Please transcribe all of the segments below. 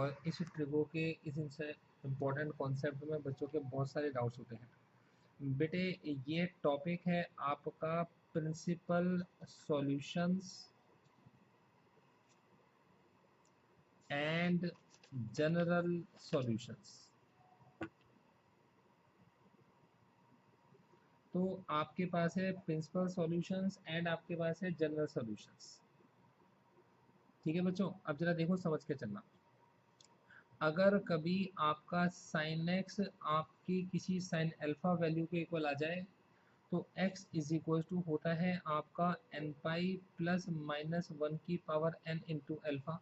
और इस ट्रिगो के इस इम्पोर्टेंट कॉन्सेप्ट में बच्चों के बहुत सारे डाउट्स होते हैं। बेटे ये टॉपिक है आपका principal solutions and general solutions. तो आपके पास है प्रिंसिपल सॉल्यूशंस एंड आपके पास है जनरल सॉल्यूशंस। ठीक है बच्चों, अब जरा देखो समझ के चलना। अगर कभी आपका साइन एक्स आपकी किसी साइन अल्फा वैल्यू के इक्वल आ जाए तो x इज इक्वल टू होता है आपका n पाई प्लस माइनस 1 की पावर n इंटू अल्फा।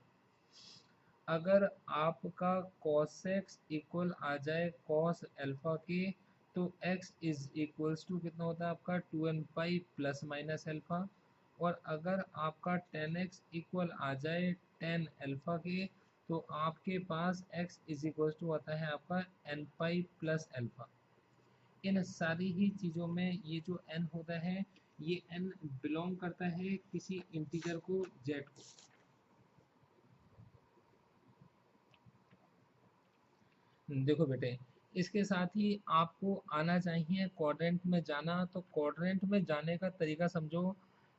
अगर आपका cos x इक्वल आ जाए cos अल्फा के तो x इज इक्वल्स टू कितना होता है आपका 2n पाई प्लस माइनस अल्फा। और अगर आपका tan x इक्वल आ जाए tan अल्फा के तो आपके पास x इज इक्वल्स टू आता है आपका n पाई प्लस अल्फा। इन सारी ही चीज़ों में ये जो n होता है ये n बिलोंग करता है किसी इंटीजर को z को। देखो बेटे, इसके साथ ही आपको आना चाहिए क्वाड्रेंट में जाना। तो क्वाड्रेंट में जाने का तरीका समझो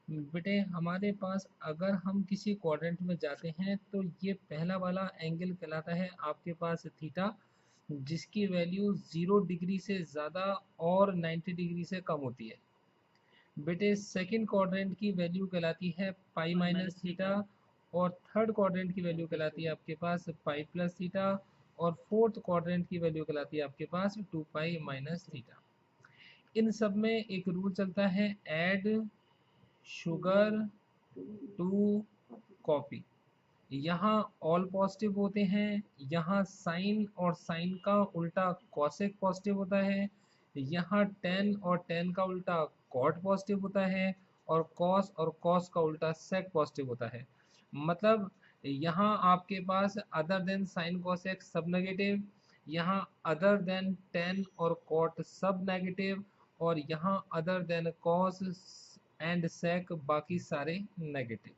बेटे। हमारे पास अगर हम किसी क्वाड्रेंट में जाते हैं तो ये पहला वाला एंगल कहलाता है आपके पास थीटा, जिसकी वैल्यू 0 डिग्री से ज़्यादा और 90 डिग्री से कम होती है। बेटे सेकंड क्वाड्रेंट की वैल्यू कहलाती है पाई माइनस थीटा, और थर्ड क्वाड्रेंट की वैल्यू कहलाती है आपके पास पाई प्लस थीटा, और फोर्थ क्वाड्रेंट की वैल्यू कहलाती है आपके पास 2 पाई माइनस थीटा। इन सब में एक रूल चलता है, ऐड शुगर टू कॉफी। यहाँ ऑल पॉजिटिव होते हैं, यहाँ साइन और साइन का उल्टा कॉसेक पॉजिटिव होता है, यहाँ टेन और टेन का उल्टा कॉट पॉजिटिव होता है, और कॉस का उल्टा सेक पॉजिटिव होता है। मतलब यहाँ आपके पास अदर देन साइन कॉसेक सब नेगेटिव, यहाँ अदर देन टेन और कॉट सब नेगेटिव, और यहाँ अदर देन कॉस एंड सेक बाकी सारे नेगेटिव।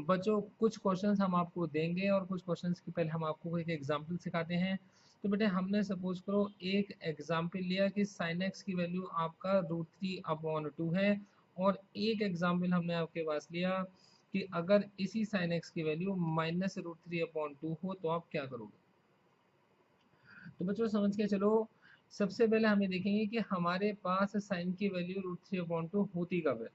बच्चों कुछ क्वेश्चंस हम आपको देंगे और कुछ क्वेश्चंस के पहले हम आपको एक एग्जांपल सिखाते हैं। तो बेटे हमने सपोज करो एक एग्जांपल लिया कि sin x की वैल्यू आपका √3/2 है, और एक एग्जांपल हमने आपके पास लिया कि अगर इसी sin x की वैल्यू -√3/2 हो तो आप क्या करोगे। तो बच्चों समझ के चलो, सबसे पहले हमें देखेंगे कि हमारे पास साइन की वैल्यू √3/2 होती कब है।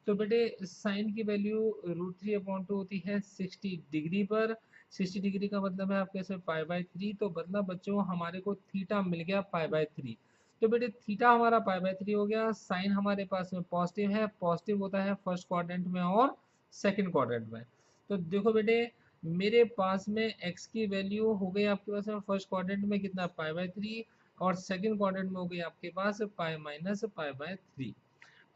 तो बेटे साइन की वैल्यू √3/2 होती है 60 डिग्री पर। 60 डिग्री का मतलब है आपके से π/3। तो मतलब बच्चों हमारे को थीटा मिल गया π/3। तो बेटे थीटा हमारा π/3 हो गया। साइन हमारे पास में पॉजिटिव है, पॉजिटिव होता है फर्स्ट क्वाड्रेंट में और सेकंड क्वाड्रेंट में। तो देखो बेटे मेरे पास में x की वैल्यू हो गई आपके पास में फर्स्ट क्वाड्रेंट में कितना π/3, और सेकंड क्वाड्रेंट में हो गई आपके पास π-π/3।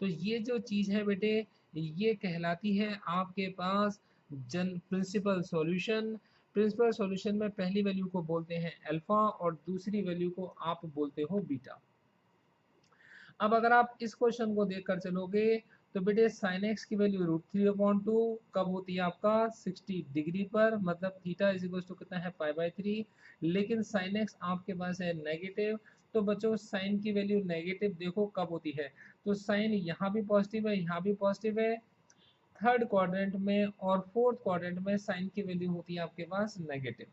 तो ये जो चीज़ है बेटे ये कहलाती है आपके पास प्रिंसिपल सॉल्यूशन। प्रिंसिपल सॉल्यूशन में पहली वैल्यू को बोलते हैं अल्फा और दूसरी वैल्यू को आप बोलते हो बीटा। अब अगर आप इस क्वेश्चन को देखकर चलोगे तो बेटे sin x की वैल्यू √3/2 कब होती है आपका 60 डिग्री पर, मतलब थीटा इज इक्वल टू कितना है π/3। लेकिन sin x आपके पास है नेगेटिव। तो बच्चों साइन की वैल्यू नेगेटिव देखो कब होती है, तो साइन यहाँ भी पॉजिटिव है यहाँ भी पॉजिटिव है थर्ड क्वाड्रेंट में, और फोर्थ क्वाड्रेंट में साइन की वैल्यू होती है आपके पास नेगेटिव।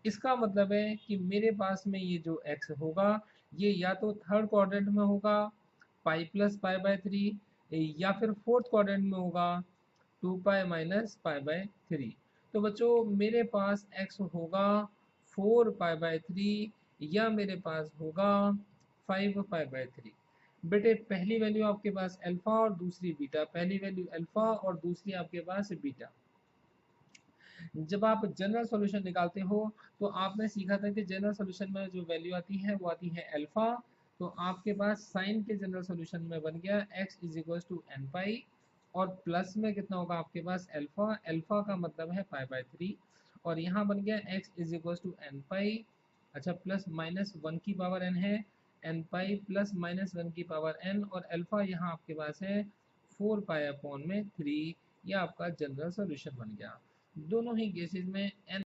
इसका मतलब है कि मेरे पास में ये जो x होगा ये या तो थर्ड क्वाड्रेंट में होगा पाई प्लस π/3, या फिर फोर्थ क्वाड्रेंट में होगा 2 पाई माइनस π/3। तो बच्चों मेरे पास x होगा 4 π/3 या मेरे पास होगा 5 π/3। बेटे पहली वैल्यू आपके पास अल्फा और दूसरी बीटा, पहली वैल्यू अल्फा और दूसरी आपके पास बीटा। जब आप जनरल सॉल्यूशन निकालते हो तो आपने सीखा था कि जनरल सॉल्यूशन में जो वैल्यू आती है वो आती है अल्फा। तो आपके पास साइन के जनरल सॉल्यूशन में बन गया x is equal to n pi, और प्लस में कितना होगा आपके पास अल्फा, अल्फा का मतलब है π/3, और यहाँ बन गया x is equal to n pi. अच्छा प्लस माइनस 1 की पावर n है, एन पाई प्लस माइनस 1 की पावर n, और अल्फा यहाँ आपके पास है 4 पाई/3। यह आपका जनरल सॉल्यूशन बन गया। दोनों ही केसेस में n